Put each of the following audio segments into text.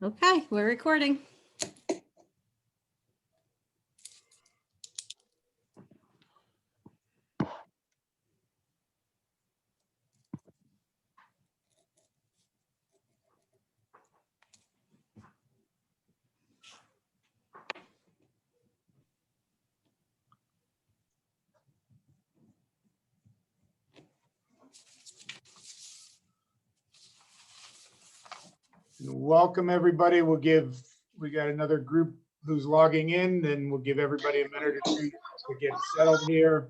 Okay, we're recording. Welcome, everybody. We got another group who's logging in, and we'll give everybody a minute or two to get settled here.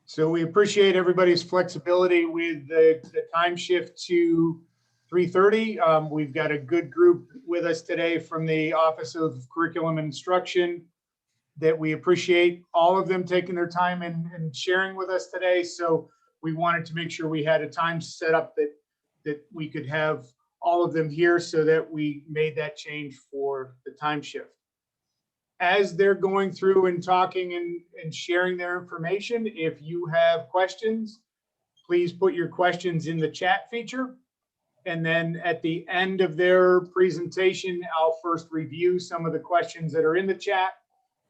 So we appreciate everybody's flexibility with the time shift to 3:30. We've got a good group with us today from the Office of Curriculum and Instruction that we appreciate all of them taking their time and sharing with us today. So we wanted to make sure we had a time set up that we could have all of them here so that we made that change for the time shift. As they're going through and talking and sharing their information, if you have questions, please put your questions in the chat feature. And then at the end of their presentation, I'll first review some of the questions that are in the chat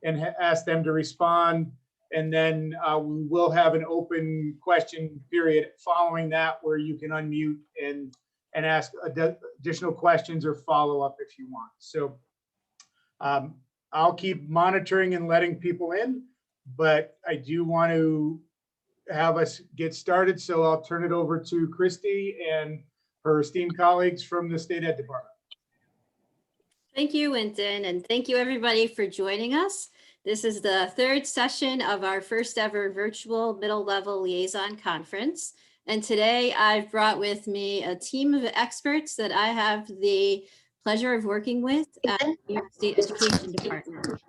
and ask them to respond. And then we will have an open question period following that where you can unmute and ask additional questions or follow up if you want. So I'll keep monitoring and letting people in, but I do want to have us get started. So I'll turn it over to Christy and her esteemed colleagues from the State Ed Department. Thank you, Winton, and thank you everybody for joining us. This is the third session of our first ever virtual middle level liaison conference. And today I've brought with me a team of experts that I have the pleasure of working with at the New York State Education Department.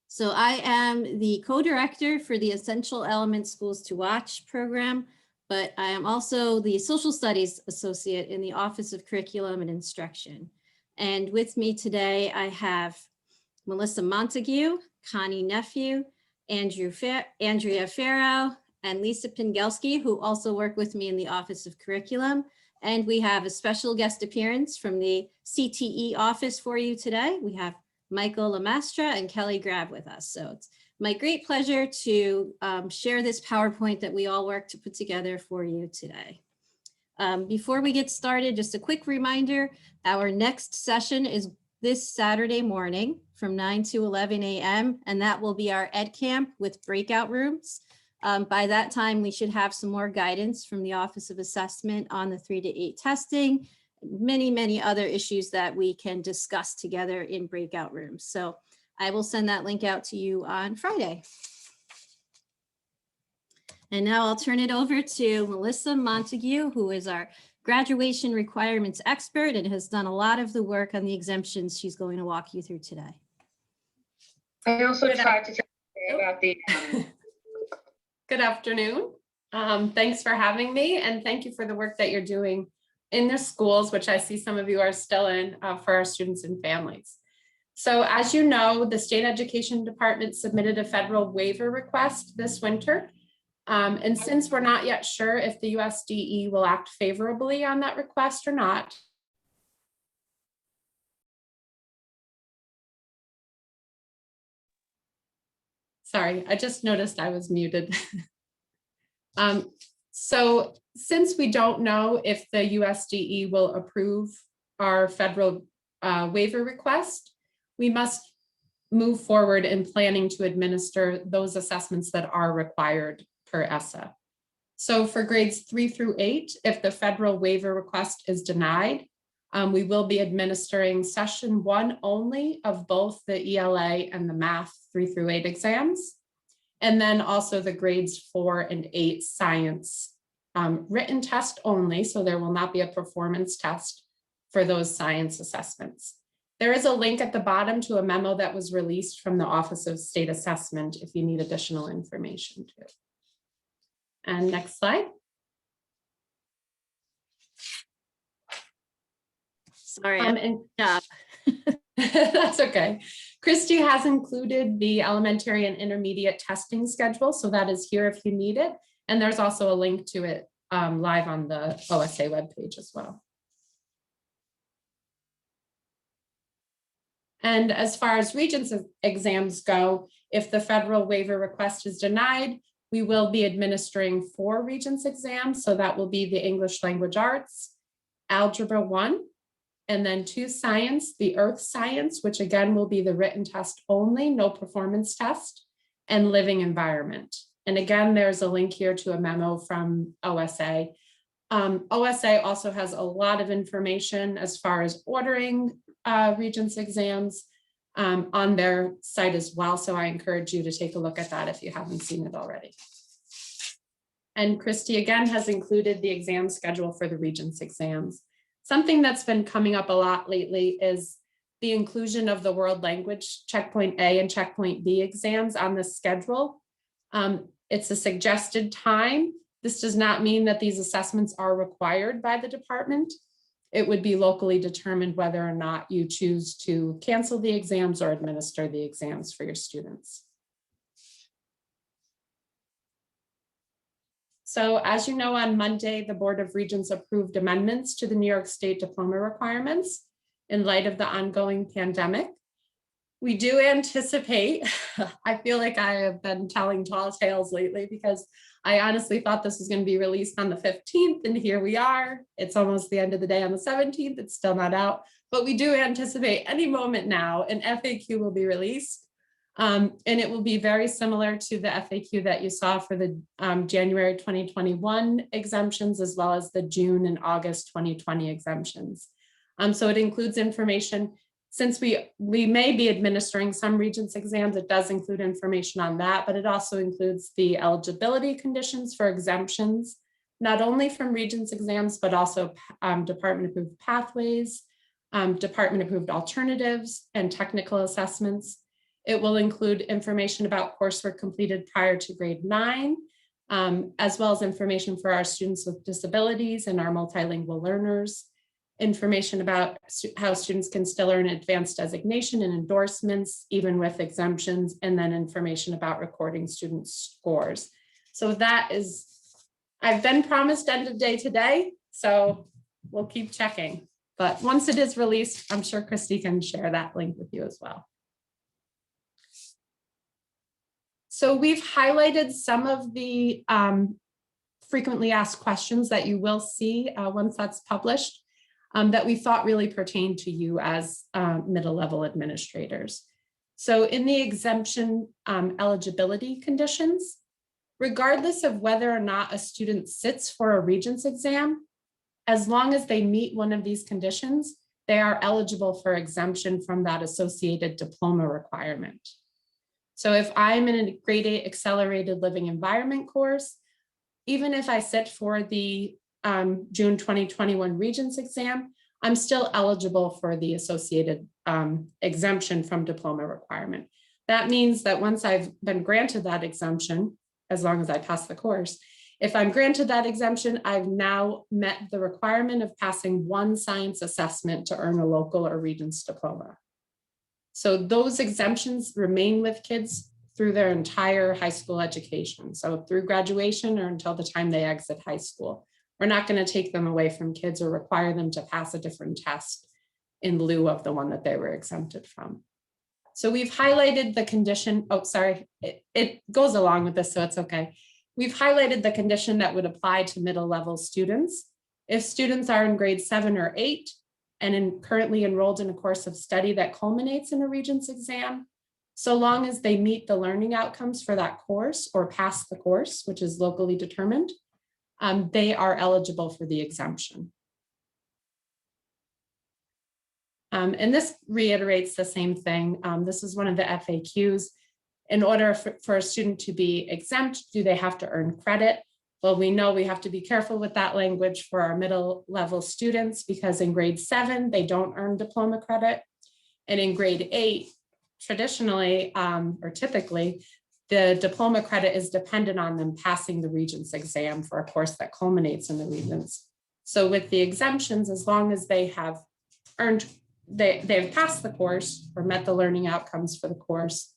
So I am the co-director for the Essential Elements Schools to Watch program, but I am also the Social Studies Associate in the Office of Curriculum and Instruction. And with me today, I have Melissa Montague, Connie Nephew, Andrea Farrow, and Lisa Pingelski, who also work with me in the Office of Curriculum. And we have a special guest appearance from the CTE office for you today. We have Michael Lamastra and Kelly Grab with us. So it's my great pleasure to share this PowerPoint that we all work to put together for you today. Before we get started, just a quick reminder, our next session is this Saturday morning from 9 to 11 a.m. and that will be our Ed Camp with breakout rooms. By that time, we should have some more guidance from the Office of Assessment on the 3 to 8 testing, many other issues that we can discuss together in breakout rooms. So I will send that link out to you on Friday. And now I'll turn it over to Melissa Montague, who is our graduation requirements expert and has done a lot of the work on the exemptions she's going to walk you through today. I also tried to tell you about the Good afternoon. Thanks for having me and thank you for the work that you're doing in the schools, which I see some of you are still in for our students and families. So as you know, the State Education Department submitted a federal waiver request this winter. And since we're not yet sure if the USDE will act favorably on that request or not, sorry, I just noticed I was muted. So since we don't know if the USDE will approve our federal waiver request, we must move forward in planning to administer those assessments that are required per ESSA. So for grades 3 through 8, if the federal waiver request is denied, we will be administering session 1 only of both the ELA and the math 3 through 8 exams. And then also the grades 4 and 8 science written test only. So there will not be a performance test for those science assessments. There is a link at the bottom to a memo that was released from the Office of State Assessment if you need additional information too. And next slide. Sorry, And job. that's okay. Christy has included the elementary and intermediate testing schedule, so that is here if you need it. And there's also a link to it live on the OSA webpage as well. And as far as Regents exams go, if the federal waiver request is denied, we will be administering 4 Regents exams. So that will be the English Language Arts, Algebra 1, and then 2 science, the earth science, which again will be the written test only, no performance test, and living environment. And again, there's a link here to a memo from OSA. OSA also has a lot of information as far as ordering Regents exams on their site as well. So I encourage you to take a look at that if you haven't seen it already. And Christy again has included the exam schedule for the Regents exams. Something that's been coming up a lot lately is the inclusion of the world language checkpoint A and checkpoint B exams on the schedule. It's a suggested time. This does not mean that these assessments are required by the department. It would be locally determined whether or not you choose to cancel the exams or administer the exams for your students. So as you know, on Monday, the Board of Regents approved amendments to the New York State diploma requirements in light of the ongoing pandemic. We do anticipate, I feel like I have been telling tall tales lately because I honestly thought this was going to be released on the 15th, and here we are. It's almost the end of the day on the 17th. It's still not out, but we do anticipate any moment now an FAQ will be released. And it will be very similar to the FAQ that you saw for the January 2021 exemptions, as well as the June and August 2020 exemptions. So it includes information. Since we may be administering some Regents exams, it does include information on that, but it also includes the eligibility conditions for exemptions, not only from Regents exams, but also department approved pathways, department approved alternatives, and technical assessments. It will include information about coursework completed prior to grade 9, as well as information for our students with disabilities and our multilingual learners, information about how students can still earn advanced designation and endorsements, even with exemptions, and then information about recording student scores. So that is, I've been promised end of day today, so we'll keep checking. But once it is released, I'm sure Christy can share that link with you as well. So we've highlighted some of the frequently asked questions that you will see once that's published that we thought really pertain to you as middle level administrators. So in the exemption eligibility conditions, regardless of whether or not a student sits for a Regents exam, as long as they meet one of these conditions, they are eligible for exemption from that associated diploma requirement. So if I'm in a grade 8 accelerated living environment course, even if I sit for the June 2021 Regents exam, I'm still eligible for the associated exemption from diploma requirement. That means that once I've been granted that exemption, as long as I pass the course, if I'm granted that exemption, I've now met the requirement of passing 1 science assessment to earn a local or Regents diploma. So those exemptions remain with kids through their entire high school education. So through graduation or until the time they exit high school. We're not going to take them away from kids or require them to pass a different test in lieu of the one that they were exempted from. So we've highlighted the condition. Oh, sorry, it goes along with this, so it's okay. We've highlighted the condition that would apply to middle level students. If students are in grade 7 or 8 and currently enrolled in a course of study that culminates in a Regents exam, so long as they meet the learning outcomes for that course or pass the course, which is locally determined, they are eligible for the exemption. And this reiterates the same thing. This is one of the FAQs. In order for a student to be exempt, do they have to earn credit? Well, we know we have to be careful with that language for our middle level students, because in grade 7, they don't earn diploma credit. And in grade 8, traditionally, or typically, the diploma credit is dependent on them passing the Regents exam for a course that culminates in the Regents. So with the exemptions, as long as they have earned, they've passed the course or met the learning outcomes for the course,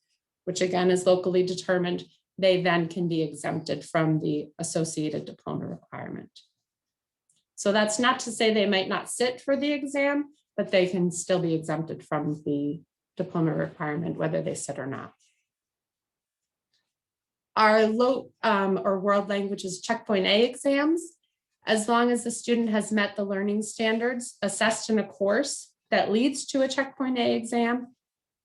which again is locally determined, they then can be exempted from the associated diploma requirement. So that's not to say they might not sit for the exam, but they can still be exempted from the diploma requirement, whether they sit or not. Our low or world languages checkpoint A exams, as long as the student has met the learning standards assessed in a course that leads to a checkpoint A exam,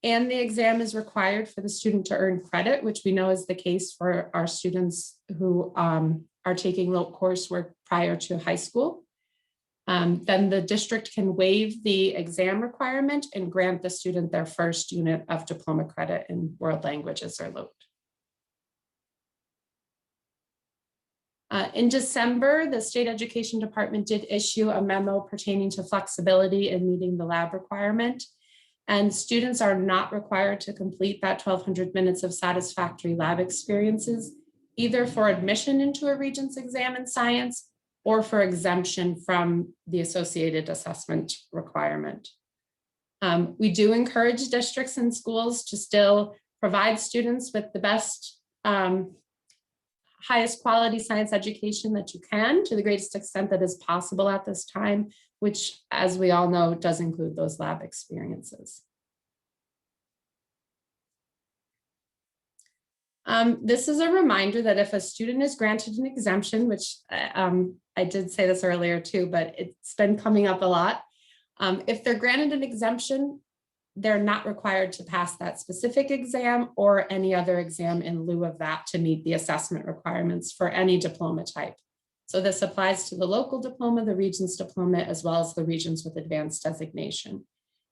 and the exam is required for the student to earn credit, which we know is the case for our students who are taking LOC coursework prior to high school. Then the district can waive the exam requirement and grant the student their first unit of diploma credit in world languages or LOC. In December, the state education department did issue a memo pertaining to flexibility in meeting the lab requirement. And students are not required to complete that 1,200 minutes of satisfactory lab experiences, either for admission into a Regents exam in science or for exemption from the associated assessment requirement. We do encourage districts and schools to still provide students with the best, highest quality science education that you can to the greatest extent that is possible at this time, which, as we all know, does include those lab experiences. This is a reminder that if a student is granted an exemption, which I did say this earlier too, but it's been coming up a lot. If they're granted an exemption, they're not required to pass that specific exam or any other exam in lieu of that to meet the assessment requirements for any diploma type. So this applies to the local diploma, the Regents diploma, as well as the Regents with advanced designation.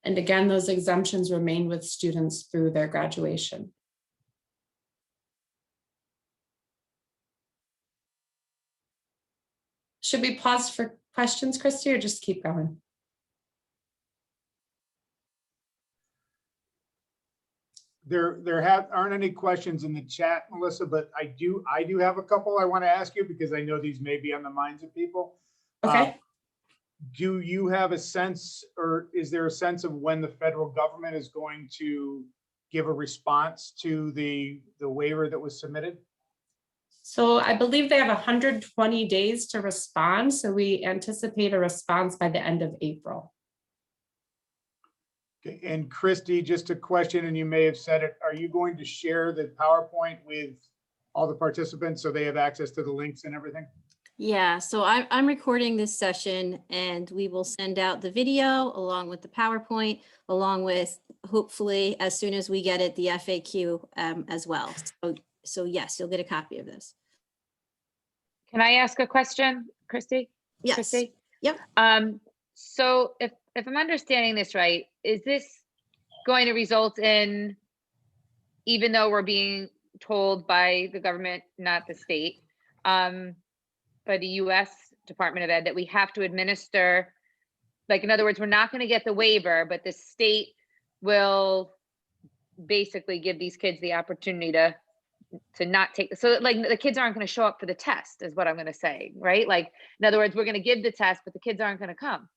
And again, those exemptions remain with students through their graduation. Should we pause for questions, Christy, or just keep going? There aren't any questions in the chat, Melissa, but I do have a couple I want to ask you because I know these may be on the minds of people. Okay. Do you have a sense, or is there a sense of when the federal government is going to give a response to the waiver that was submitted? So I believe they have 120 days to respond. So we anticipate a response by the end of April. Okay. And Christy, just a question, and you may have said it, are you going to share the PowerPoint with all the participants so they have access to the links and everything? Yeah, so I'm recording this session and we will send out the video along with the PowerPoint, along with hopefully as soon as we get it, the FAQ as well. So yes, you'll get a copy of this. Can I ask a question, Christy? Yes. Christy? Yep. So if I'm understanding this right, is this going to result in, even though we're being told by the government, not the state, by the US Department of Ed, that we have to administer, like, in other words, we're not going to get the waiver, but the state will basically give these kids the opportunity to not take, so like the kids aren't going to show up for the test is what I'm going to say, right? Like, in other words, we're going to give the test, but the kids aren't going to come.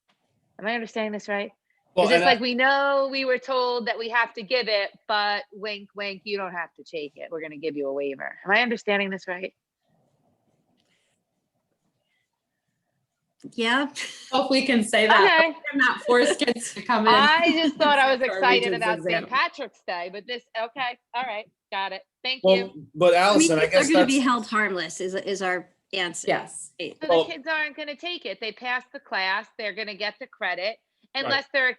Am I understanding this right? Well, Is this like, we know we were told that we have to give it, but wink, wink, you don't have to take it. We're going to give you a waiver. Am I understanding this right? Yeah. Hope we can say that. Okay. We're not force kids to come in. I just thought I was for a excited Regents about exam. St. Patrick's Day, but this, okay, all right, got it. Thank well, you. but Allison, I They're guess going to be that's, held harmless is our answer. Yes. So well- the kids aren't going to take it. They pass the class, they're going to get the credit, unless they're,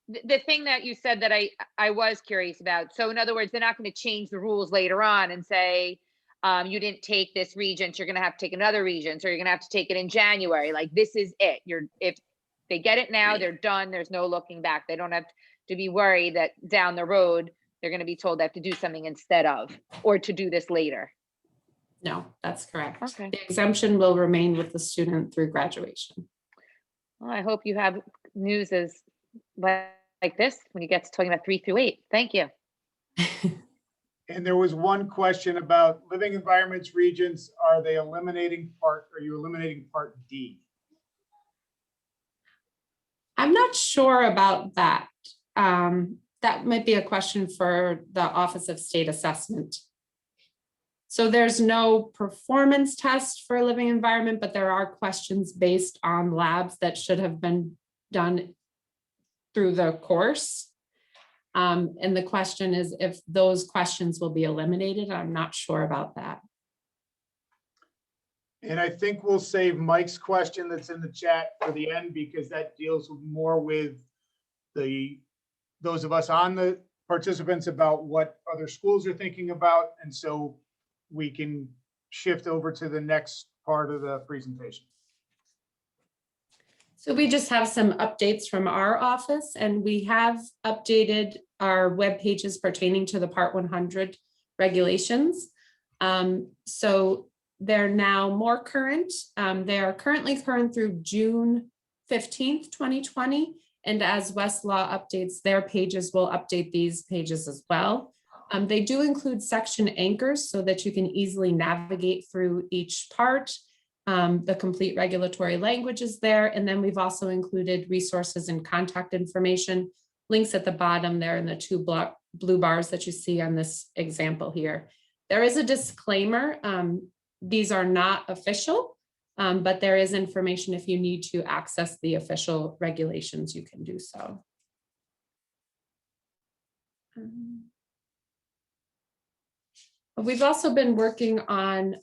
the thing that you said that I was curious about. So in other words, they're not going to change the rules later on and say, you didn't take this Regents, you're gonna have to take another Regents, or you're gonna have to take it in January. Like, this is it. If they get it now, Right. they're done. There's no looking back. They don't have to be worried that down the road, they're gonna be told they have to do something instead of, or to do this later. No, that's correct. Okay. The exemption will remain with the student through graduation. Well, I hope you have news as like this when you get to talking about 3 through 8. Thank you. And there was one question about living environments Regents. Are you eliminating part D? I'm not sure about that. That might be a question for the Office of State Assessment. So there's no performance test for a living environment, but there are questions based on labs that should have been done through the course. And the question is if those questions will be eliminated. I'm not sure about that. And I think we'll save Mike's question that's in the chat for the end, because that deals more with those of us on the participants about what other schools are thinking about. And so we can shift over to the next part of the presentation. So we just have some updates from our office, and we have updated our web pages pertaining to the Part 100 regulations. So they're now more current. They are currently current through June 15th, 2020. And as Westlaw updates their pages, we'll update these pages as well. They do include section anchors so that you can easily navigate through each part. The complete regulatory language is there. And then we've also included resources and contact information, links at the bottom there in the two blue bars that you see on this example here. There is a disclaimer. These are not official, but there is information if you need to access the official regulations, you can do so. We've also been working on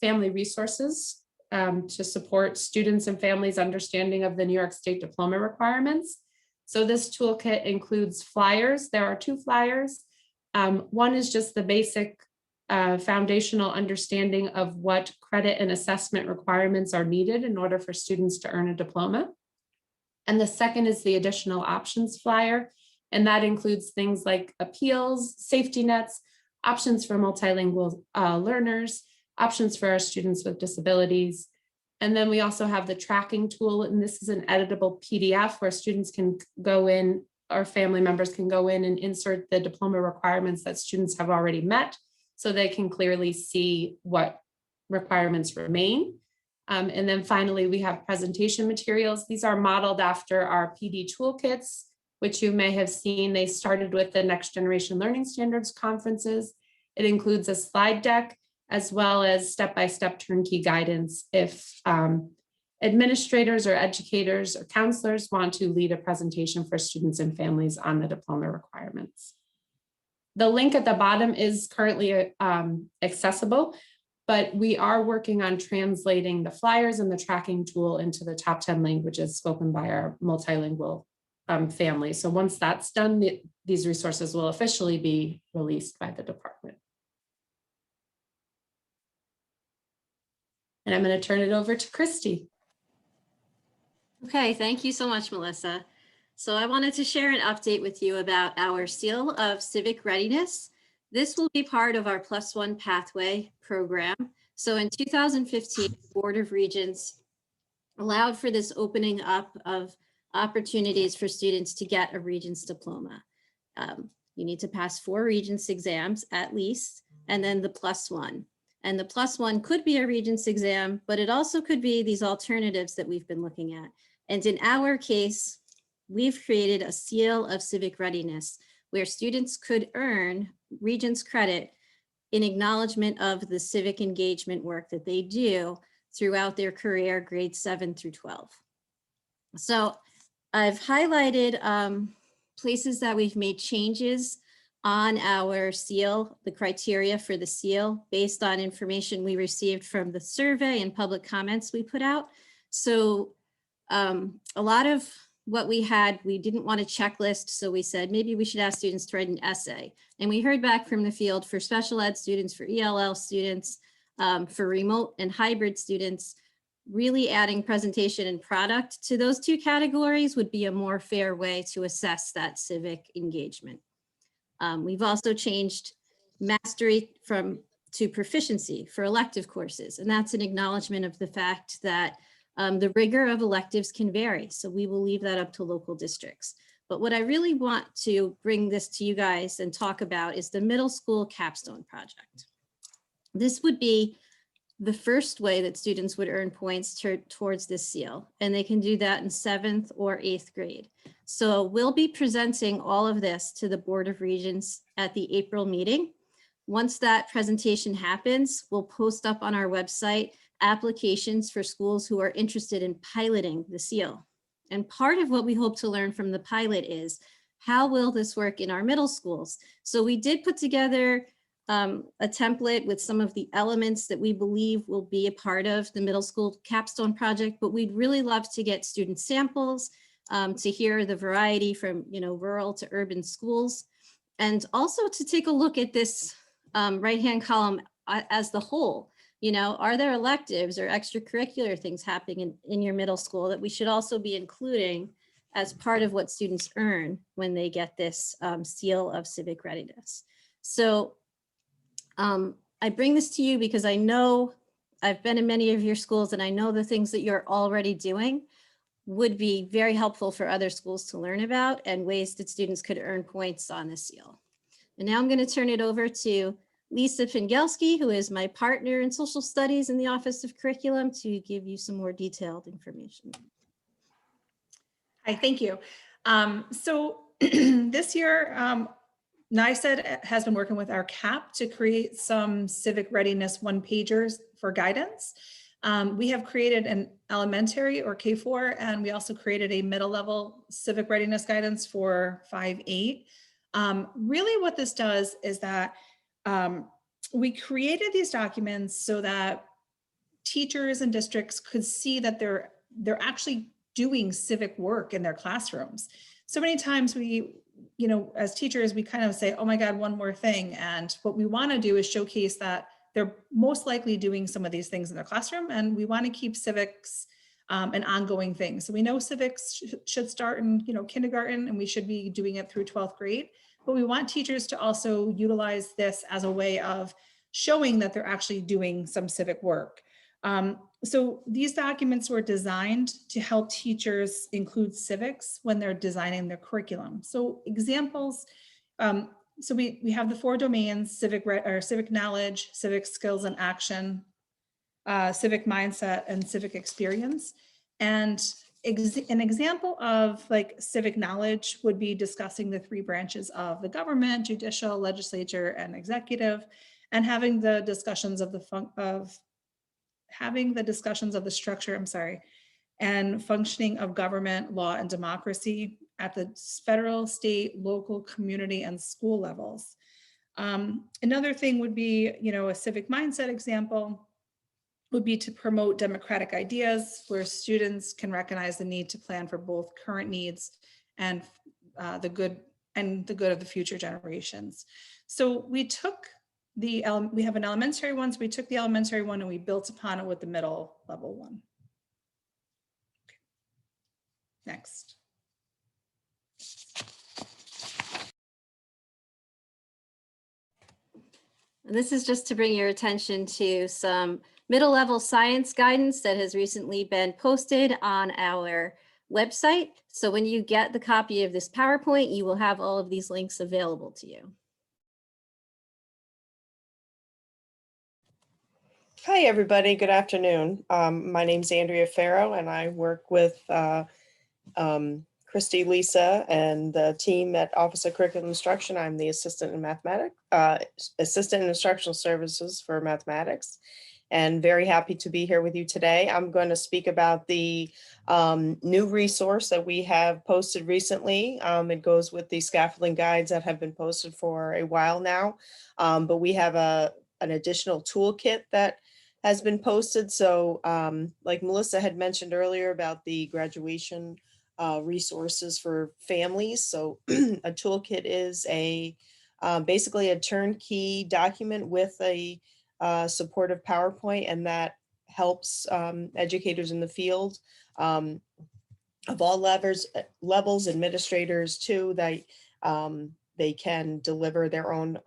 family resources to support students and families' understanding of the New York State diploma requirements. So this toolkit includes flyers. There are 2 flyers. One is just the basic foundational understanding of what credit and assessment requirements are needed in order for students to earn a diploma. And the second is the additional options flyer. And that includes things like appeals, safety nets, options for multilingual learners, options for our students with disabilities. And then we also have the tracking tool, and this is an editable PDF where students can go in, or family members can go in and insert the diploma requirements that students have already met, so they can clearly see what requirements remain. And then finally, we have presentation materials. These are modeled after our PD toolkits, which you may have seen. They started with the Next Generation Learning Standards conferences. It includes a slide deck, as well as step-by-step turnkey guidance if administrators or educators or counselors want to lead a presentation for students and families on the diploma requirements. The link at the bottom is currently accessible, but we are working on translating the flyers and the tracking tool into the top 10 languages spoken by our multilingual family. So once that's done, these resources will officially be released by the department. And I'm going to turn it over to Christy. Okay, thank you so much, Melissa. So I wanted to share an update with you about our Seal of Civic Readiness. This will be part of our +1 pathway program. So in 2015, the Board of Regents allowed for this opening up of opportunities for students to get a Regents diploma. You need to pass 4 Regents exams at least, and then the +1. And the +1 could be a Regents exam, but it also could be these alternatives that we've been looking at. And in our case, we've created a Seal of Civic Readiness where students could earn Regents credit in acknowledgement of the civic engagement work that they do throughout their career, grades 7 through 12. So I've highlighted places that we've made changes on our seal, the criteria for the seal, based on information we received from the survey and public comments we put out. So a lot of what we had, we didn't want a checklist. So we said, maybe we should ask students to write an essay. And we heard back from the field for special ed students, for ELL students, for remote and hybrid students, really adding presentation and product to those two categories would be a more fair way to assess that civic engagement. We've also changed mastery to proficiency for elective courses, and that's an acknowledgement of the fact that the rigor of electives can vary. So we will leave that up to local districts. But what I really want to bring this to you guys and talk about is the middle school capstone project. This would be the first way that students would earn points towards this seal, and they can do that in 7th or 8th grade. So we'll be presenting all of this to the Board of Regents at the April meeting. Once that presentation happens, we'll post up on our website applications for schools who are interested in piloting the seal. And part of what we hope to learn from the pilot is, how will this work in our middle schools? So we did put together a template with some of the elements that we believe will be a part of the middle school capstone project, but we'd really love to get student samples to hear the variety from, rural to urban schools, and also to take a look at this right-hand column as the whole. Are there electives or extracurricular things happening in your middle school that we should also be including as part of what students earn when they get this seal of civic readiness? So I bring this to you because I know I've been in many of your schools, and I know the things that you're already doing would be very helpful for other schools to learn about, and ways that students could earn points on this seal. And now I'm going to turn it over to Lisa Fingelski, who is my partner in social studies in the Office of Curriculum, to give you some more detailed information. Hi, thank you. So this year, NYSED has been working with our CAP to create some civic readiness one-pagers for guidance. We have created an elementary or K4, and we also created a middle level civic readiness guidance for 5-8. Really what this does is that we created these documents so that teachers and districts could see that they're actually doing civic work in their classrooms. So many times we, as teachers, we kind of say, oh my God, one more thing. And what we want to do is showcase that they're most likely doing some of these things in their classroom, and we want to keep civics an ongoing thing. So we know civics should start in kindergarten, and we should be doing it through 12th grade, but we want teachers to also utilize this as a way of showing that they're actually doing some civic work. So these documents were designed to help teachers include civics when they're designing their curriculum. So examples, so we have the 4 domains: civic knowledge, civic skills and action, civic mindset, and civic experience. And an example of civic knowledge would be discussing the 3 branches of the government: judicial, legislature, and executive, and having the discussions of the structure, and functioning of government, law, and democracy at the federal, state, local, community, and school levels. Another thing would be, a civic mindset example would be to promote democratic ideas, where students can recognize the need to plan for both current needs and the good of the future generations. So we have an elementary one, so we took the elementary one and we built upon it with the middle level one. Okay. Next. This is just to bring your attention to some middle level science guidance that has recently been posted on our website. So when you get the copy of this PowerPoint, you will have all of these links available to you. Hi, everybody. Good afternoon. My name's Andrea Farrow, and I work with Christy, Lisa, and the team at Office of Curriculum Instruction. I'm the assistant in assistant in instructional services for mathematics, and very happy to be here with you today. I'm going to speak about the new resource that we have posted recently. It goes with the scaffolding guides that have been posted for a while now, but we have an additional toolkit that has been posted. So like Melissa had mentioned earlier about the graduation resources for families. So a toolkit is basically a turnkey document with a supportive PowerPoint, and that helps educators in the field of all levels, administrators too, they can deliver their own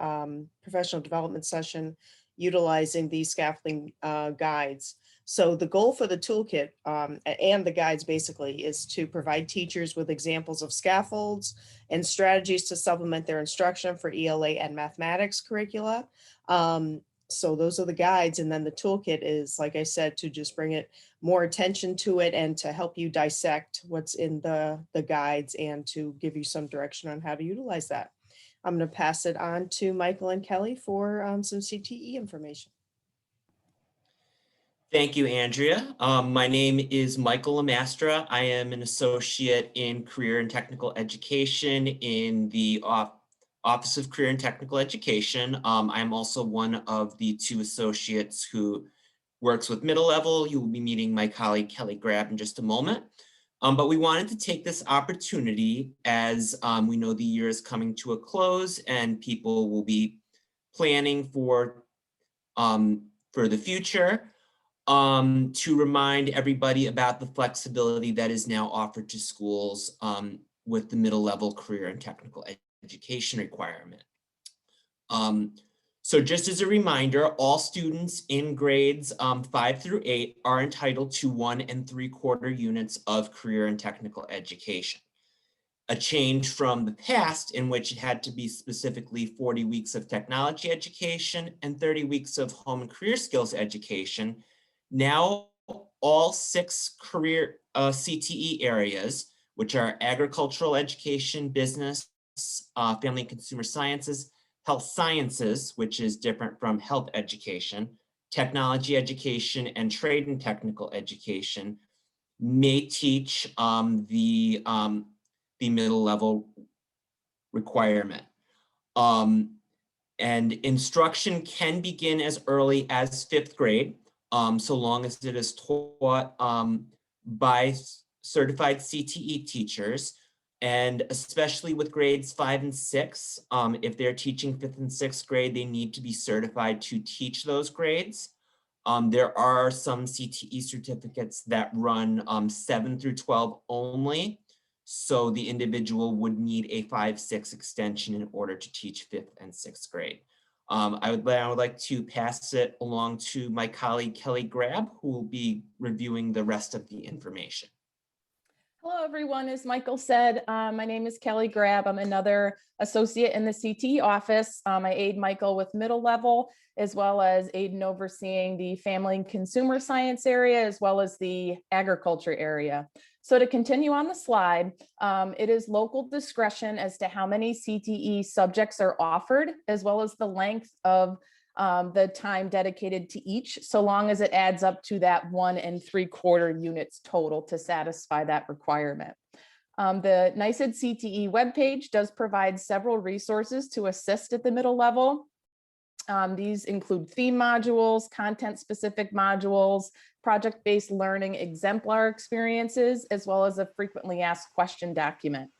professional development session utilizing these scaffolding guides. So the goal for the toolkit and the guides basically is to provide teachers with examples of scaffolds and strategies to supplement their instruction for ELA and mathematics curricula. So those are the guides, and then the toolkit is, like I said, to just bring it more attention to it and to help you dissect what's in the guides and to give you some direction on how to utilize that. I'm going to pass it on to Michael and Kelly for some CTE information. Thank you, Andrea. My name is Michael Lamastra. I am an associate in career and technical education in the Office of Career and Technical Education. I'm also one of the 2 associates who works with middle level. You will be meeting my colleague Kelly Grab in just a moment. But we wanted to take this opportunity as we know the year is coming to a close and people will be planning for the future, to remind everybody about the flexibility that is now offered to schools with the middle level career and technical education requirement. So just as a reminder, all students in grades 5 through 8 are entitled to 1 3/4 units of career and technical education. A change from the past in which it had to be specifically 40 weeks of technology education and 30 weeks of home and career skills education. Now all 6 career CTE areas, which are agricultural education, business, family and consumer sciences, health sciences, which is different from health education, technology education, and trade and technical education, may teach the middle level requirement. And instruction can begin as early as 5th grade, so long as it is taught by certified CTE teachers. And especially with grades 5 and 6, if they're teaching 5th and 6th grade, they need to be certified to teach those grades. There are some CTE certificates that run 7 through 12 only. So the individual would need a 5-6 extension in order to teach 5th and 6th grade. I would like to pass it along to my colleague Kelly Grab, who will be reviewing the rest of the information. Hello, everyone. As Michael said, my name is Kelly Grab. I'm another associate in the CTE office. I aid Michael with middle level, as well as aid in overseeing the family and consumer science area, as well as the agriculture area. So to continue on the slide, it is local discretion as to how many CTE subjects are offered, as well as the length of the time dedicated to each, so long as it adds up to that 1 3/4 units total to satisfy that requirement. The NYSED CTE webpage does provide several resources to assist at the middle level. These include theme modules, content-specific modules, project-based learning exemplar experiences, as well as a frequently asked question document.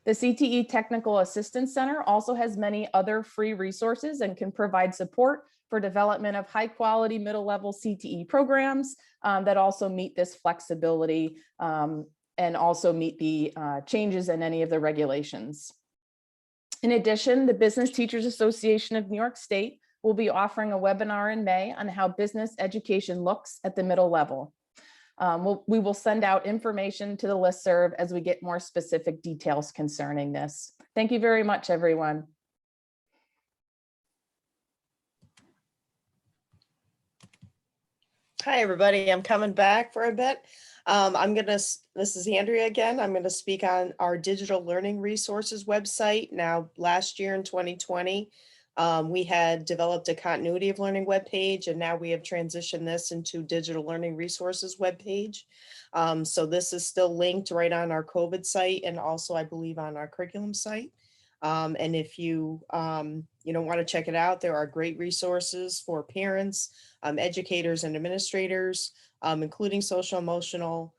The CTE Technical Assistance Center also has many other free resources and can provide support for development of high-quality middle-level CTE programs that also meet this flexibility and also meet the changes in any of the regulations. In addition, the Business Teachers Association of New York State will be offering a webinar in May on how business education looks at the middle level. We will send out information to the listserv as we get more specific details concerning this. Thank you very much, everyone. Hi, everybody. I'm coming back for a bit. This is Andrea again. I'm going to speak on our digital learning resources website. Now, last year in 2020, we had developed a continuity of learning webpage, and now we have transitioned this into digital learning resources webpage. So this is still linked right on our COVID site and also, I believe, on our curriculum site. And if you want to check it out, there are great resources for parents, educators, and administrators, including social emotional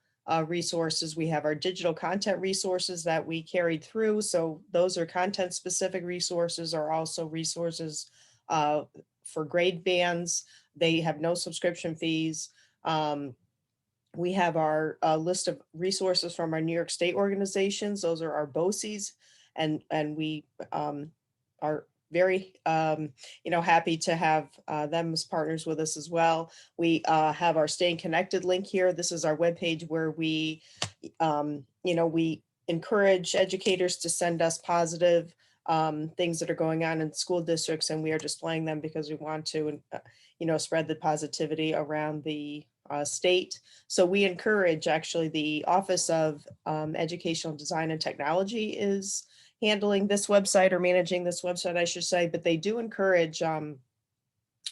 resources. We have our digital content resources that we carried through. So those are content specific resources, are also resources for grade bands, They have no subscription fees. We have our list of resources from our New York State organizations. Those are our BOCES, and we are very happy to have them as partners with us as well. We have our Staying Connected link here. This is our webpage where we we encourage educators to send us positive things that are going on in school districts, and we are displaying them because we want to spread the positivity around the state. So we encourage, actually, the Office of Educational Design and Technology is handling this website, or managing this website, I should say, but they do encourage a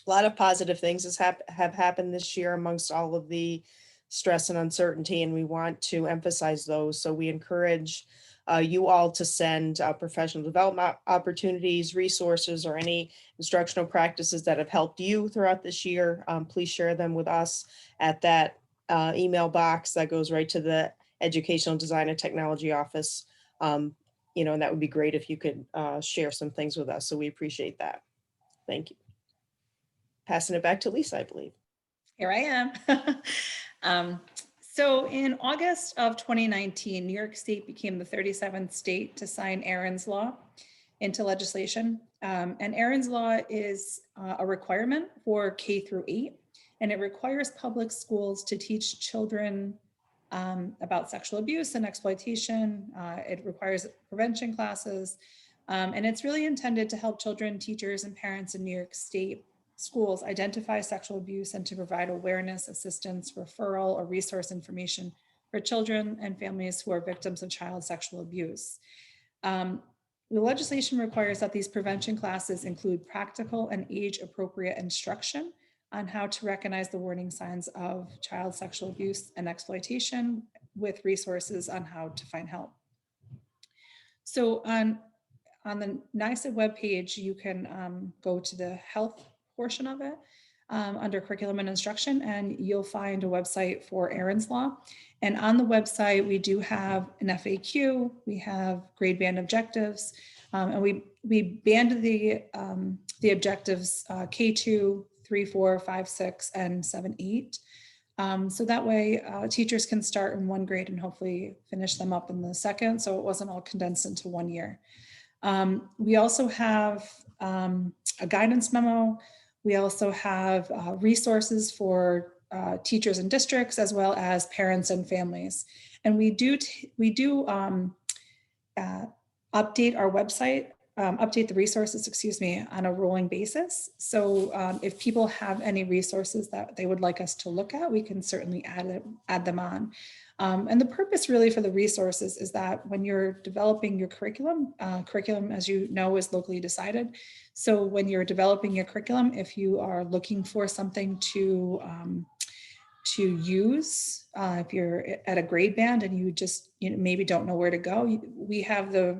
lot of positive things have happened this year amongst all of the stress and uncertainty, and we want to emphasize those. So we encourage you all to send professional development opportunities, resources, or any instructional practices that have helped you throughout this year. Please share them with us at that email box that goes right to the Educational Design and Technology Office. And that would be great if you could share some things with us. So we appreciate that. Thank you. Passing it back to Lisa, I believe. Here I am. So in August of 2019, New York State became the 37th state to sign Aaron's Law into legislation. And Aaron's Law is a requirement for K through 8, and it requires public schools to teach children about sexual abuse and exploitation. It requires prevention classes, and it's really intended to help children, teachers, and parents in New York State schools identify sexual abuse and to provide awareness, assistance, referral, or resource information for children and families who are victims of child sexual abuse. The legislation requires that these prevention classes include practical and age-appropriate instruction on how to recognize the warning signs of child sexual abuse and exploitation, with resources on how to find help. So on the NYSED webpage, you can go to the health portion of it under curriculum and instruction, and you'll find a website for Aaron's Law. And on the website, we do have an FAQ, we have grade band objectives, and we band the objectives K2, 3, 4, 5, 6, and 7, 8. So that way teachers can start in one grade and hopefully finish them up in the second, so it wasn't all condensed into 1 year. We also have a guidance memo. We also have resources for teachers and districts, as well as parents and families. And we do update our website, update the resources, on a rolling basis. So if people have any resources that they would like us to look at, we can certainly add them on. And the purpose really for the resources is that when you're developing your curriculum, as you know, is locally decided. So when you're developing your curriculum, if you are looking for something to use, if you're at a grade band and you just maybe don't know where to go, we have the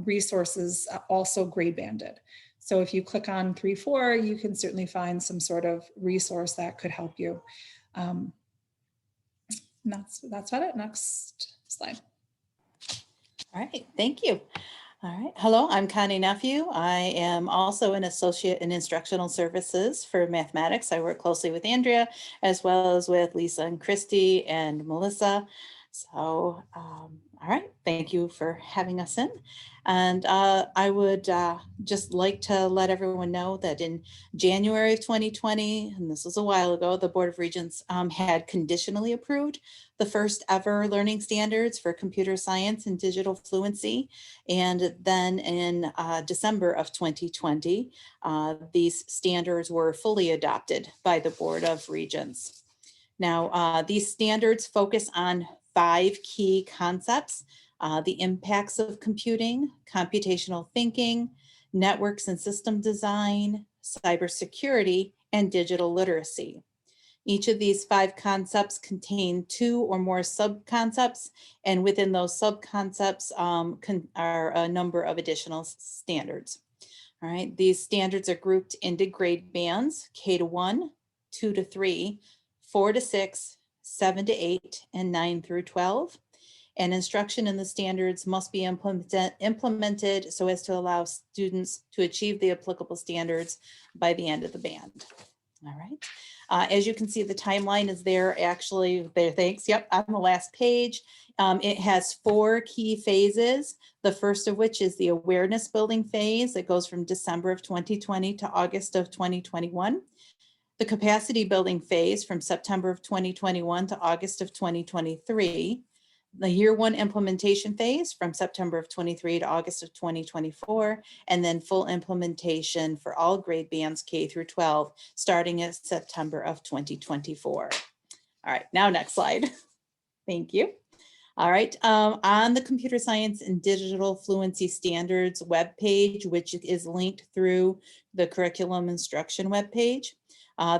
resources also grade banded. So if you click on 3, 4, you can certainly find some sort of resource that could help you. That's about it. Next slide. All right, thank you. All right, hello, I'm Connie Nephew. I am also an associate in instructional services for mathematics. I work closely with Andrea, as well as with Lisa and Christy and Melissa. So, all right, thank you for having us in. And I would just like to let everyone know that in January of 2020, and this was a while ago, the Board of Regents had conditionally approved the first ever learning standards for computer science and digital fluency. And then in December of 2020, these standards were fully adopted by the Board of Regents. Now, these standards focus on 5 key concepts: the impacts of computing, computational thinking, networks and system design, cybersecurity, and digital literacy. Each of these 5 concepts contain 2 or more sub-concepts, and within those sub-concepts are a number of additional standards. All right, these standards are grouped into grade bands: K to 1, 2 to 3, 4 to 6, 7 to 8, and 9 through 12. And instruction in the standards must be implemented so as to allow students to achieve the applicable standards by the end of the band. All right. As you can see, the timeline is there actually there. Thanks. Yep. On the last page. It has 4 key phases. The first of which is the awareness building phase. It goes from December of 2020 to August of 2021. The capacity building phase from September of 2021 to August of 2023. The year 1 implementation phase from September of 23 to August of 2024, and then full implementation for all grade bands K through 12, starting at September of 2024. All right, now next slide. Thank you. All right, on the Computer Science and Digital Fluency Standards webpage, which is linked through the curriculum instruction webpage,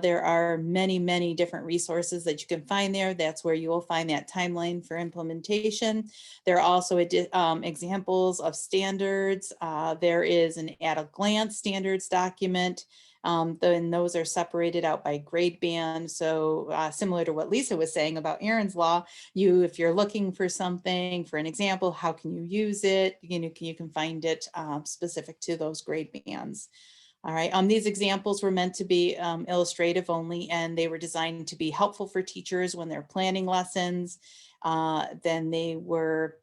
there are many, many different resources that you can find there. That's where you will find that timeline for implementation. There are also examples of standards. There is an at-a-glance standards document. Then those are separated out by grade band. So similar to what Lisa was saying about Aaron's Law, if you're looking for something, for an example, how can you use it? You can find it specific to those grade bands. All right, these examples were meant to be illustrative only, and they were designed to be helpful for teachers when they're planning lessons. Then they were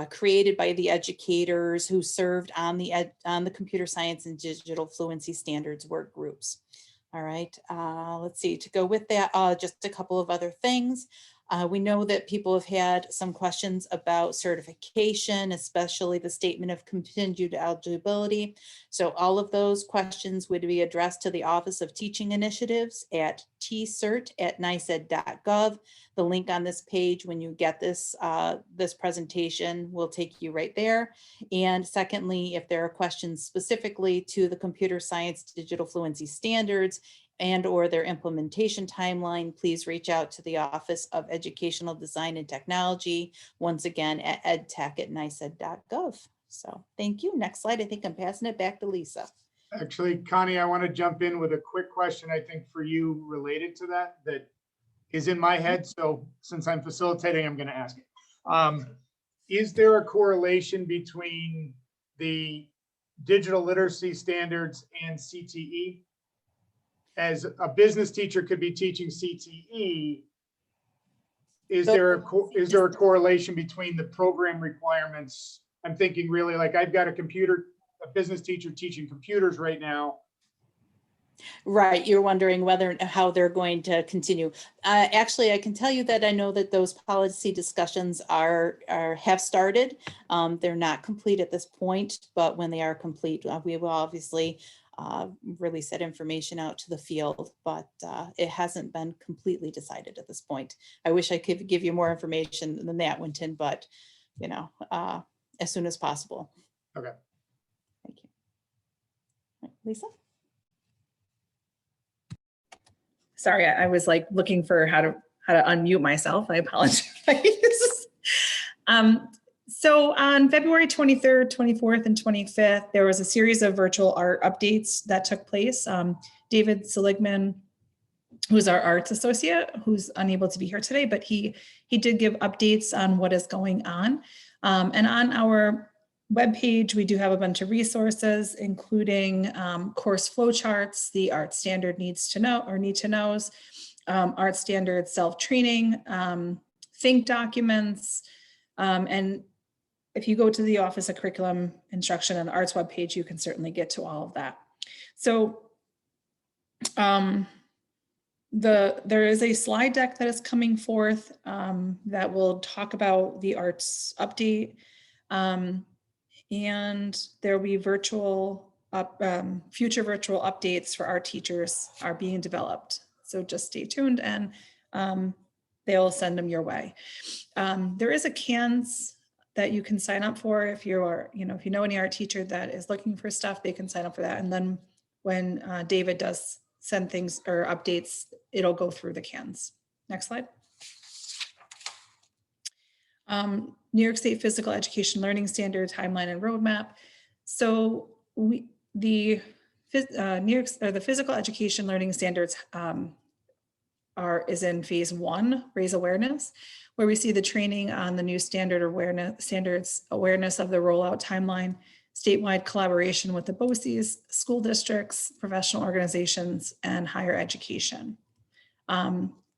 created by the educators who served on the Computer Science and Digital Fluency Standards work groups. All right, let's see, to go with that, just a couple of other things. We know that people have had some questions about certification, especially the statement of contingent eligibility. So all of those questions would be addressed to the Office of Teaching Initiatives at tsert@nysed.gov. The link on this page, when you get this, this presentation, will take you right there. And secondly, if there are questions specifically to the Computer Science Digital Fluency Standards and/or their implementation timeline, please reach out to the Office of Educational Design and Technology, once again at edtech@nysed.gov. So thank you. Next slide. I think I'm passing it back to Lisa. Actually, Connie, I want to jump in with a quick question, I think for you related to that is in my head. So since I'm facilitating, I'm going to ask it. Is there a correlation between the digital literacy standards and CTE? As a business teacher could be teaching CTE, is there a correlation between the program requirements? I'm thinking really like I've got a business teacher teaching computers right now. Right, you're wondering how they're going to continue. Actually, I can tell you that I know that those policy discussions have started. They're not complete at this point, but when they are complete, we will obviously release that information out to the field, but it hasn't been completely decided at this point. I wish I could give you more information than that, Winton, but as soon as possible. Okay. Thank you. Right, Lisa? Sorry, I was like looking for how to unmute myself. I apologize. So on February 23rd, 24th, and 25th, there was a series of virtual art updates that took place. David Seligman, who's our arts associate, who's unable to be here today, but he did give updates on what is going on. And on our webpage, we do have a bunch of resources, including course flowcharts, the art standard need to knows, art standard self-training, think documents, and if you go to the Office of Curriculum Instruction and the Arts webpage, you can certainly get to all of that. So there is a slide deck that is coming forth that will talk about the arts update, and there will be future virtual updates for our teachers are being developed. So just stay tuned, and they'll send them your way. There is a CANS that you can sign up for if you know any art teacher that is looking for stuff, they can sign up for that. And then when David does send things or updates, it'll go through the CANS. Next slide. New York State Physical Education Learning Standard Timeline and Roadmap. So the Physical Education Learning Standards is in phase 1, raise awareness, where we see the training on the new standards awareness of the rollout timeline, statewide collaboration with the BOCES, school districts, professional organizations, and higher education.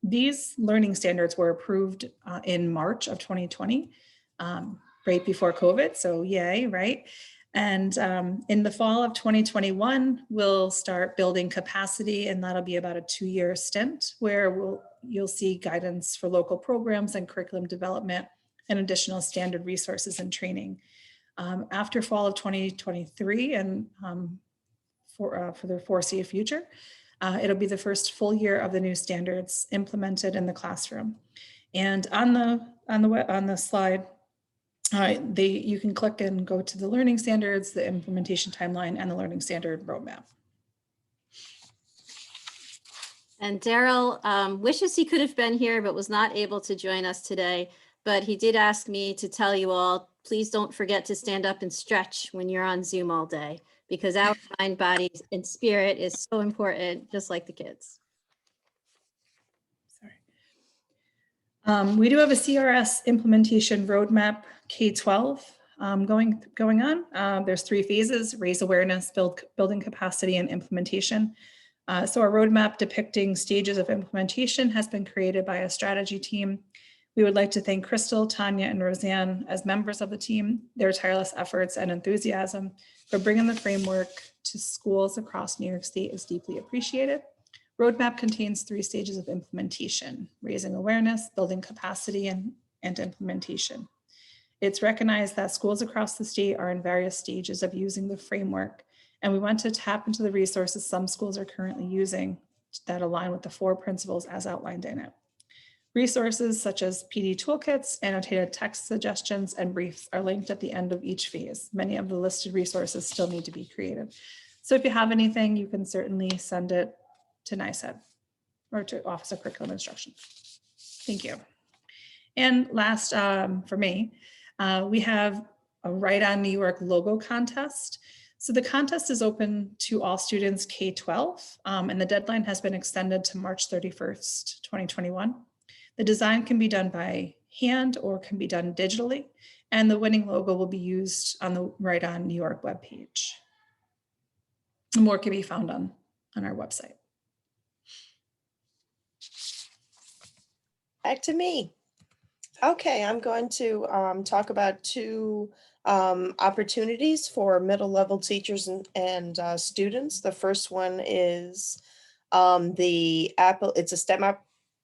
These learning standards were approved in March of 2020, right before COVID, so yay, right? And in the fall of 2021, we'll start building capacity, and that'll be about a 2-year stint where you'll see guidance for local programs and curriculum development and additional standard resources and training. After fall of 2023 and for the foreseeable future, it'll be the first full year of the new standards implemented in the classroom. And on the slide, you can click and go to the learning standards, the implementation timeline, and the learning standard roadmap. And Daryl wishes he could have been here, but was not able to join us today. But he did ask me to tell you all, please don't forget to stand up and stretch when you're on Zoom all day, because our mind, body, and spirit is so important, just like the kids. Sorry. We do have a CRS implementation roadmap K-12 going on. There's 3 phases: raise awareness, building capacity, and implementation. So our roadmap depicting stages of implementation has been created by a strategy team. We would like to thank Crystal, Tanya, and Roseanne as members of the team. Their tireless efforts and enthusiasm for bringing the framework to schools across New York State is deeply appreciated. Roadmap contains 3 stages of implementation: raising awareness, building capacity, and implementation. It's recognized that schools across the state are in various stages of using the framework, and we want to tap into the resources some schools are currently using that align with the 4 principles as outlined in it. Resources such as PD toolkits, annotated text suggestions, and briefs are linked at the end of each phase. Many of the listed resources still need to be created. So if you have anything, you can certainly send it to NYSED or to Office of Curriculum Instruction. Thank you. And last for me, we have a Right on New York logo contest. So the contest is open to all students K-12, and the deadline has been extended to March 31st, 2021. The design can be done by hand or can be done digitally, and the winning logo will be used on the Right on New York webpage. More can be found on our website. Back to me. Okay, I'm going to talk about 2 opportunities for middle level teachers and students. The first one is it's a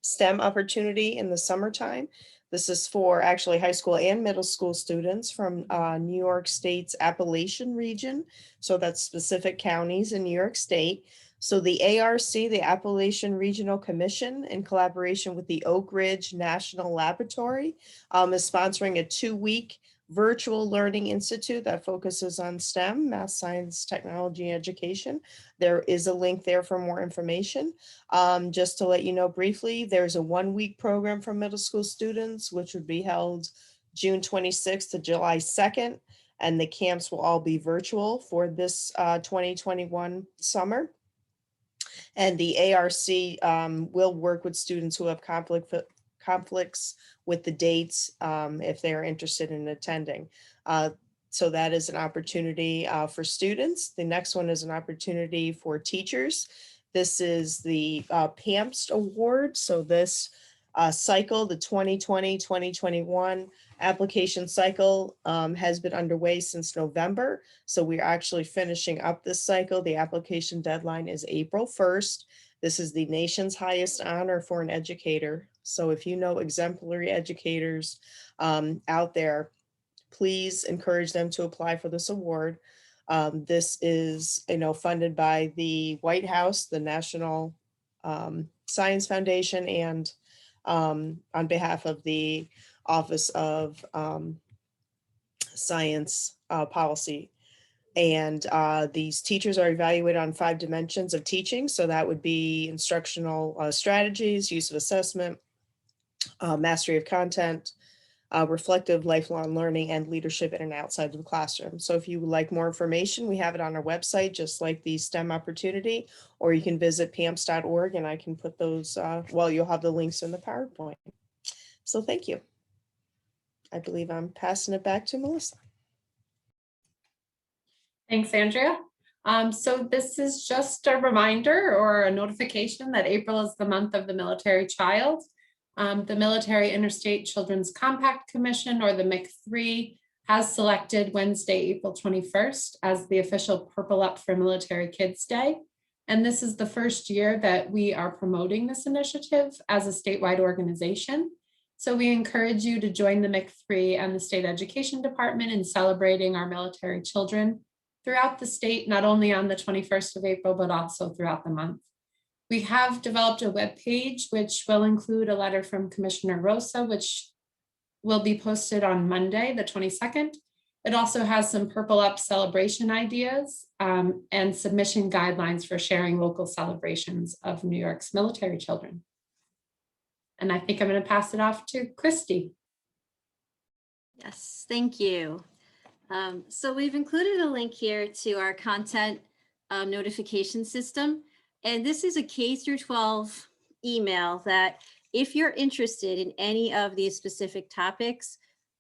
STEM opportunity in the summertime. This is for actually high school and middle school students from New York State's Appalachian region. So that's specific counties in New York State. So the ARC, the Appalachian Regional Commission, in collaboration with the Oak Ridge National Laboratory, is sponsoring a 2-week virtual learning institute that focuses on STEM, math, science, technology, and education. There is a link there for more information. Just to let you know briefly, there's a 1-week program for middle school students, which would be held June 26th to July 2nd. And the camps will all be virtual for this 2021 summer. And the ARC will work with students who have conflicts with the dates if they're interested in attending. So that is an opportunity for students. The next one is an opportunity for teachers. This is the PAMST award. So this cycle, the 2020-2021 application cycle has been underway since November. So we're actually finishing up this cycle. The application deadline is April 1st. This is the nation's highest honor for an educator. So if you know exemplary educators out there, please encourage them to apply for this award. This is, funded by the White House, the National Science Foundation, and on behalf of the Office of Science Policy. And these teachers are evaluated on 5 dimensions of teaching. So that would be instructional strategies, use of assessment, mastery of content, reflective lifelong learning, and leadership in and outside of the classroom. So if you would like more information, we have it on our website, just like the STEM opportunity, or you can visit pams.org and I can put those, you'll have the links in the PowerPoint. So thank you. I believe I'm passing it back to Melissa. Thanks, Andrea. So this is just a reminder or a notification that April is the month of the military child. The Military Interstate Children's Compact Commission, or the MIC3, has selected Wednesday, April 21st as the official Purple Up for Military Kids Day. And this is the first year that we are promoting this initiative as a statewide organization. So we encourage you to join the MIC3 and the State Education Department in celebrating our military children throughout the state, not only on the 21st of April, but also throughout the month. We have developed a web page which will include a letter from Commissioner Rosa, which will be posted on Monday, the 22nd. It also has some Purple Up celebration ideas and submission guidelines for sharing local celebrations of New York's military children. And I think I'm going to pass it off to Christy. Yes, thank you. So we've included a link here to our content notification system. And this is a K through 12 email that if you're interested in any of these specific topics,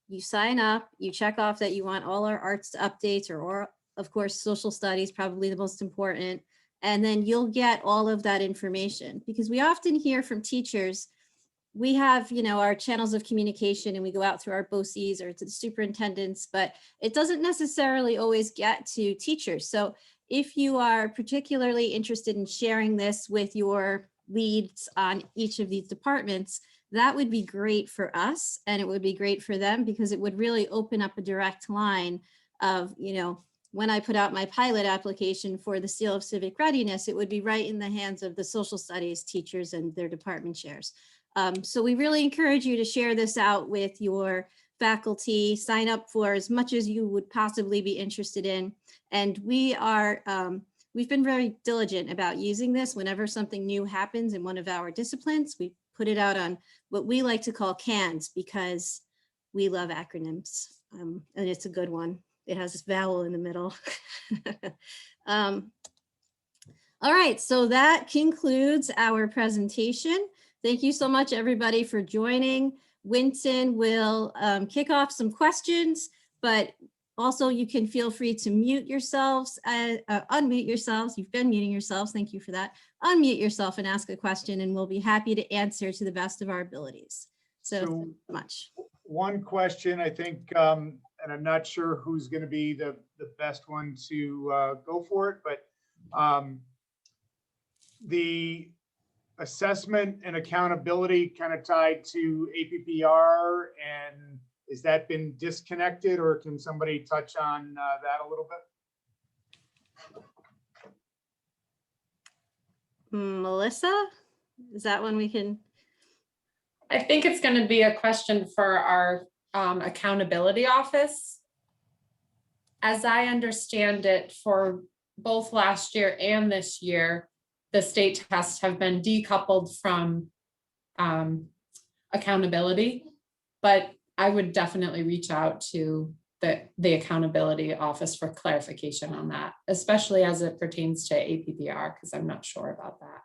you sign up, you check off that you want all our arts updates or of course, social studies, probably the most important. And then you'll get all of that information, because we often hear from teachers, we have, our channels of communication and we go out through our BOCES or to the superintendents, but it doesn't necessarily always get to teachers. So if you are particularly interested in sharing this with your leads on each of these departments, that would be great for us and it would be great for them, because it would really open up a direct line of, when I put out my pilot application for the Seal of Civic Readiness, it would be right in the hands of the social studies teachers and their department chairs. So we really encourage you to share this out with your faculty, sign up for as much as you would possibly be interested in. And we are, we've been very diligent about using this whenever something new happens in one of our disciplines. We put it out on what we like to call CANs, because we love acronyms, and it's a good one. It has this vowel in the middle. All right, so that concludes our presentation. Thank you so much, everybody, for joining. Winton will kick off some questions, but also you can feel free to mute yourselves, unmute yourselves. You've been muting yourselves. Thank you for that. Unmute yourself and ask a question, and we'll be happy to answer to the best of our abilities. So thank you so much. One question, I think, and I'm not sure who's going to be the best one to go for it, but the assessment and accountability kind of tied to APPR, and has that been disconnected, or can somebody touch on that a little bit? Melissa, is that one we can? I think it's going to be a question for our accountability office. As I understand it, for both last year and this year, the state tests have been decoupled from accountability, but I would definitely reach out to the accountability office for clarification on that, especially as it pertains to APPR, because I'm not sure about that.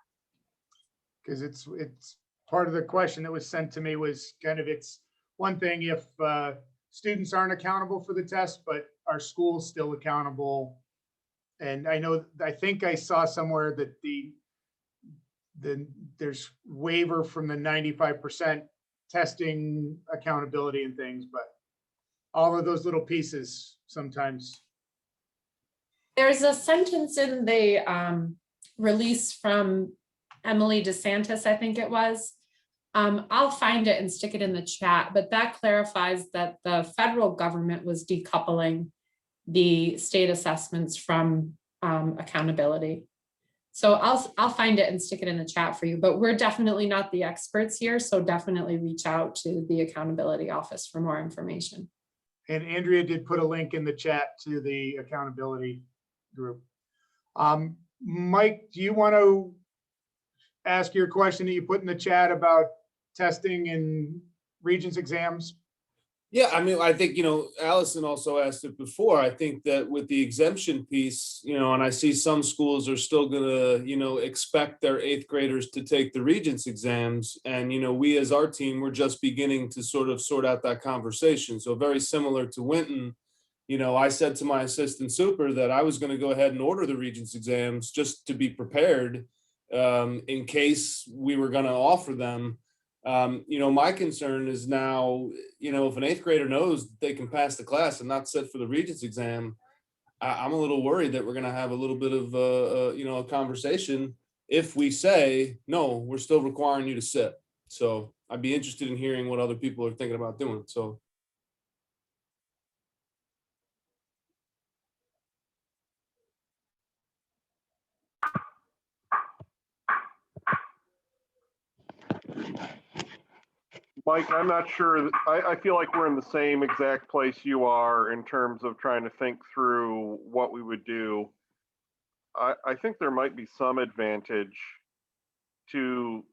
Because it's part of the question that was sent to me was kind of, it's one thing if students aren't accountable for the test, but are schools still accountable? And I think I saw somewhere that there's waiver from the 95% testing accountability and things, but all of those little pieces sometimes. There's a sentence in the release from Emily DeSantis, I think it was. I'll find it and stick it in the chat, but that clarifies that the federal government was decoupling the state assessments from accountability. So I'll find it and stick it in the chat for you, but we're definitely not the experts here. So definitely reach out to the accountability office for more information. And Andrea did put a link in the chat to the accountability group. Mike, do you want to ask your question that you put in the chat about testing and Regents exams? Yeah, I mean, I think, Allison also asked it before. I think that with the exemption piece, and I see some schools are still gonna, expect their 8th graders to take the Regents exams. And, we as our team, we're just beginning to sort out that conversation. So very similar to Winton, I said to my assistant super that I was going to go ahead and order the Regents exams just to be prepared in case we were going to offer them. My concern is now, if an 8th grader knows they can pass the class and not sit for the Regents exam, I'm a little worried that we're going to have a little bit of a conversation if we say, no, we're still requiring you to sit. So I'd be interested in hearing what other people are thinking about doing. So. Mike, I'm not sure. I feel like we're in the same exact place you are in terms of trying to think through what we would do. I think there might be some advantage to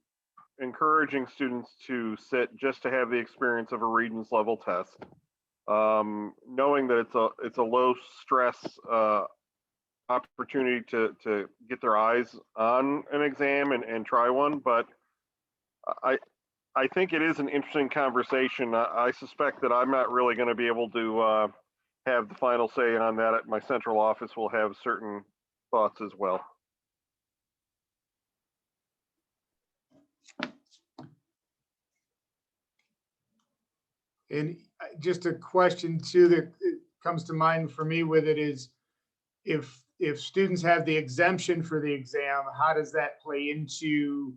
encouraging students to sit just to have the experience of a Regents level test. Knowing that it's a low stress opportunity to get their eyes on an exam and try one, but I think it is an interesting conversation. I suspect that I'm not really going to be able to have the final say on that. At my central office will have certain thoughts as well. And just a question too that comes to mind for me with it is, if students have the exemption for the exam, how does that play into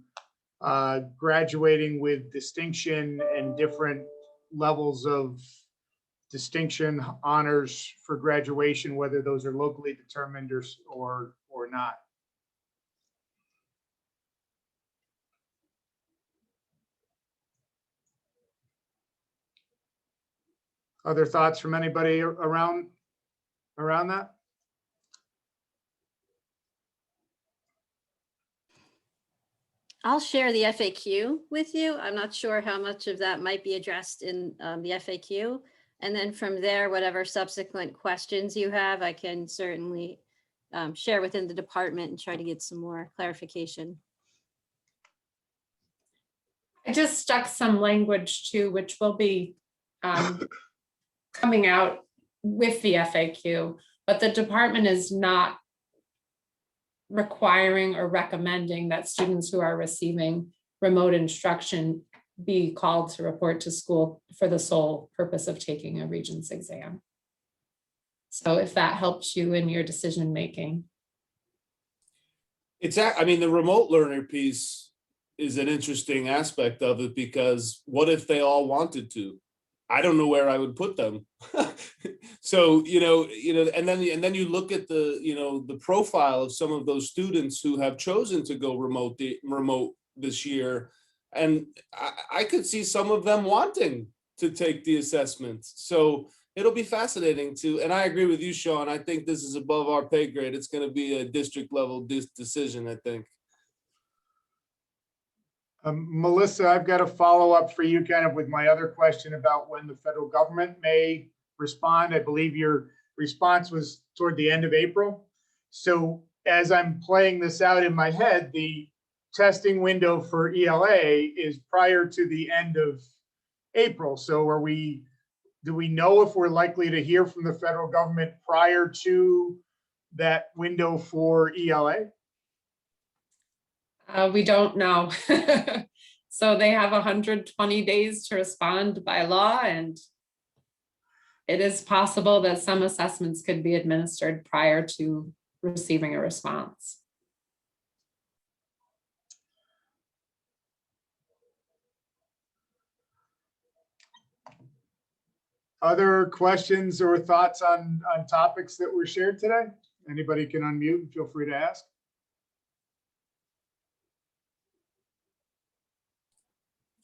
graduating with distinction and different levels of distinction honors for graduation, whether those are locally determined or not? Other thoughts from anybody around that? I'll share the FAQ with you. I'm not sure how much of that might be addressed in the FAQ. And then from there, whatever subsequent questions you have, I can certainly share within the department and try to get some more clarification. I just stuck some language too, which will be coming out with the FAQ, but the department is not requiring or recommending that students who are receiving remote instruction be called to report to school for the sole purpose of taking a Regents exam. So if that helps you in your decision making. The remote learner piece is an interesting aspect of it, because what if they all wanted to? I don't know where I would put them. So, and then you look at the profile of some of those students who have chosen to go remote this year. And I could see some of them wanting to take the assessment. So it'll be fascinating and I agree with you, Sean. I think this is above our pay grade. It's going to be a district level decision, I think. Melissa, I've got a follow-up for you kind of with my other question about when the federal government may respond. I believe your response was toward the end of April. So as I'm playing this out in my head, the testing window for ELA is prior to the end of April. So do we know if we're likely to hear from the federal government prior to that window for ELA? We don't know. So they have 120 days to respond by law, and it is possible that some assessments could be administered prior to receiving a response. Other questions or thoughts on topics that were shared today? Anybody can unmute and feel free to ask.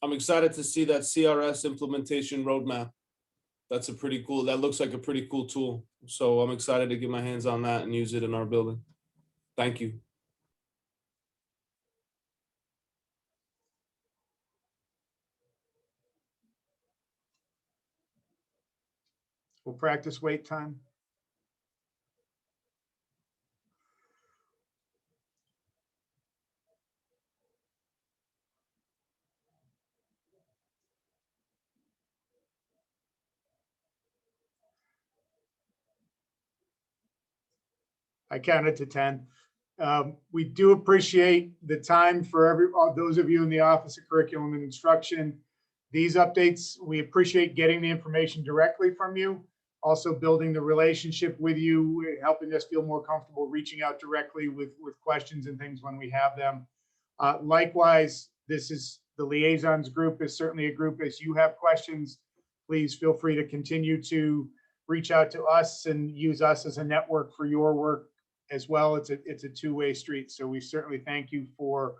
I'm excited to see that CRS implementation roadmap. That looks like a pretty cool tool. So I'm excited to get my hands on that and use it in our building. Thank you. We'll practice wait time. I counted to 10. We do appreciate the time for all those of you in the Office of Curriculum and Instruction. These updates, we appreciate getting the information directly from you, also building the relationship with you, helping us feel more comfortable reaching out directly with questions and things when we have them. Likewise, this is the Liaisons group is certainly a group. As you have questions, please feel free to continue to reach out to us and use us as a network for your work as well. It's a two-way street. So we certainly thank you for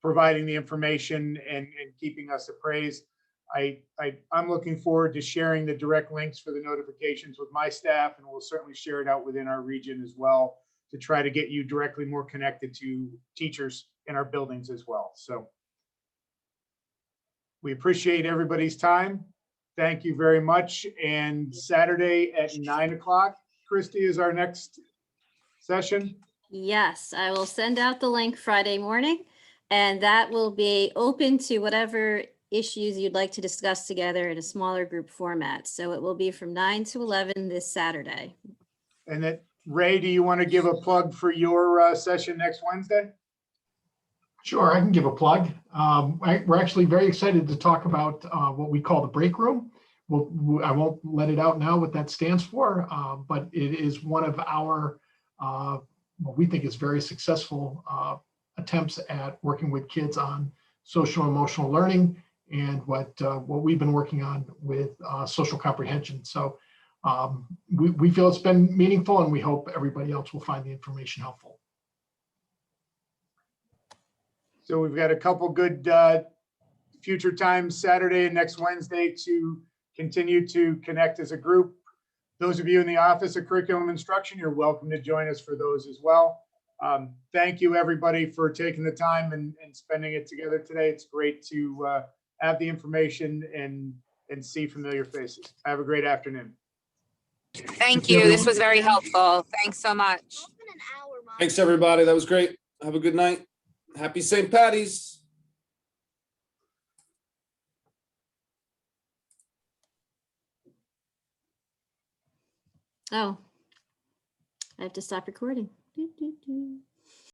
providing the information and keeping us appraised. I'm looking forward to sharing the direct links for the notifications with my staff, and we'll certainly share it out within our region as well to try to get you directly more connected to teachers in our buildings as well. So we appreciate everybody's time. Thank you very much. And Saturday at 9 o'clock, Christy, is our next session. Yes, I will send out the link Friday morning, and that will be open to whatever issues you'd like to discuss together in a smaller group format. So it will be from 9 to 11 this Saturday. And that, Ray, do you want to give a plug for your session next Wednesday? Sure, I can give a plug. We're actually very excited to talk about what we call the break room. I won't let it out now what that stands for, but it is one of our what we think is very successful attempts at working with kids on social and emotional learning and what we've been working on with social comprehension. So we feel it's been meaningful, and we hope everybody else will find the information helpful. So we've got a couple good future times, Saturday and next Wednesday, to continue to connect as a group. Those of you in the Office of Curriculum Instruction, you're welcome to join us for those as well. Thank you, everybody, for taking the time and spending it together today. It's great to have the information and see familiar faces. Have a great afternoon. Thank you. This was very helpful. Thanks so much. Thanks, everybody. That was great. Have a good night. Happy St. Patty's. Oh, I have to stop recording. Doo, doo, doo.